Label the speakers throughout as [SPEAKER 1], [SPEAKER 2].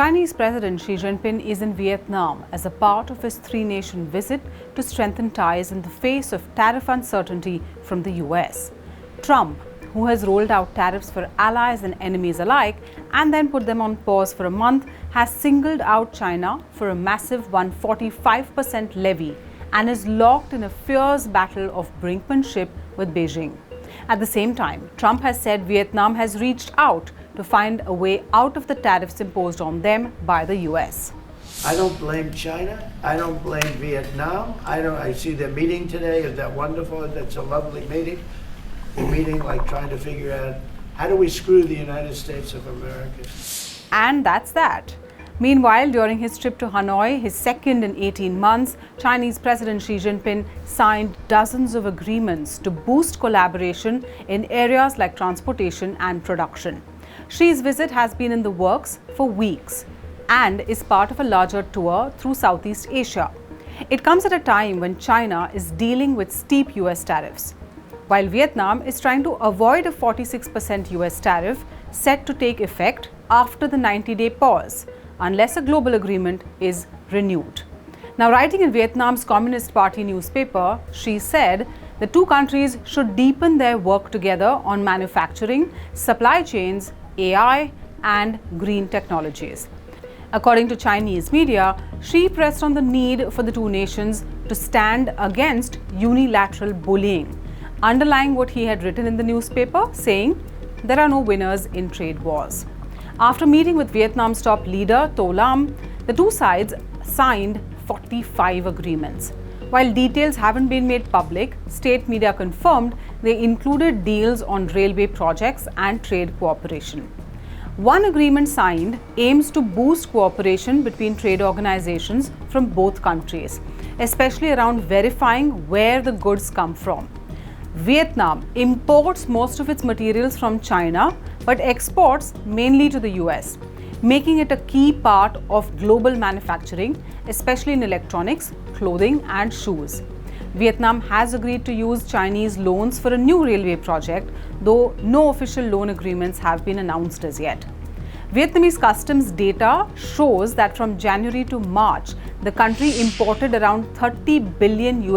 [SPEAKER 1] Chinese President Xi Jinping is in Vietnam as a part of his three-nation visit to strengthen ties in the face of tariff uncertainty from the US. Trump, who has rolled out tariffs for allies and enemies alike and then put them on pause for a month, has singled out China for a massive 145% levy and is locked in a fierce battle of brinkmanship with Beijing. At the same time, Trump has said Vietnam has reached out to find a way out of the tariffs imposed on them by the US.
[SPEAKER 2] I don't blame China. I don't blame Vietnam. I see their meeting today. Is that wonderful? That's a lovely meeting. The meeting, like trying to figure out how do we screw the United States of America.
[SPEAKER 1] And that's that. Meanwhile, during his trip to Hanoi, his second in 18 months, Chinese President Xi Jinping signed dozens of agreements to boost collaboration in areas like transportation and production. Xi's visit has been in the works for weeks and is part of a larger tour through Southeast Asia. It comes at a time when China is dealing with steep US tariffs, while Vietnam is trying to avoid a 46% US tariff set to take effect after the 90-day pause, unless a global agreement is renewed. Now, writing in Vietnam's Communist Party newspaper, Xi said the two countries should deepen their work together on manufacturing, supply chains, AI, and green technologies. According to Chinese media, Xi pressed on the need for the two nations to stand against unilateral bullying, underlying what he had written in the newspaper, saying, "There are no winners in trade wars." After meeting with Vietnam's top leader, To Lam, the two sides signed 45 agreements. While details haven't been made public, state media confirmed they included deals on railway projects and trade cooperation. One agreement signed aims to boost cooperation between trade organizations from both countries, especially around verifying where the goods come from. Vietnam imports most of its materials from China but exports mainly to the US, making it a key part of global manufacturing, especially in electronics, clothing, and shoes. Vietnam has agreed to use Chinese loans for a new railway project, though no official loan agreements have been announced as yet. Vietnamese customs data shows that from January to March, the country imported around $30 billion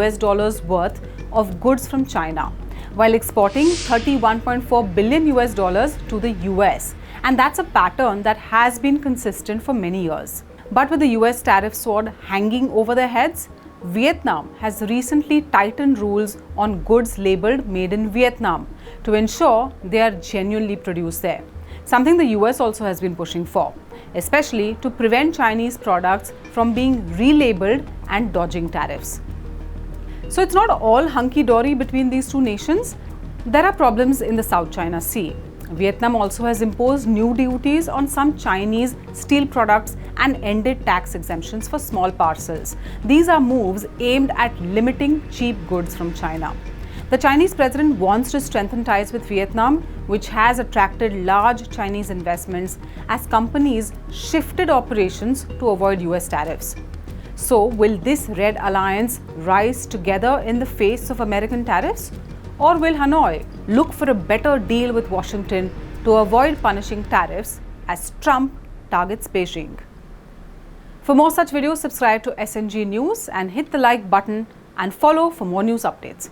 [SPEAKER 1] worth of goods from China, while exporting $31.4 billion to the US. And that's a pattern that has been consistent for many years. But with the US tariff sword hanging over their heads, Vietnam has recently tightened rules on goods labeled made in Vietnam to ensure they are genuinely produced there, something the US also has been pushing for, especially to prevent Chinese products from being relabeled and dodging tariffs. So it's not all hunky-dory between these two nations. There are problems in the South China Sea. Vietnam also has imposed new duties on some Chinese steel products and ended tax exemptions for small parcels. These are moves aimed at limiting cheap goods from China. The Chinese president wants to strengthen ties with Vietnam, which has attracted large Chinese investments as companies shifted operations to avoid US tariffs. So, will this Red Alliance rise together in the face of American tariffs? Or will Hanoi look for a better deal with Washington to avoid punishing tariffs as Trump targets Beijing? For more such videos, subscribe to SNG News and hit the like button and follow for more news updates.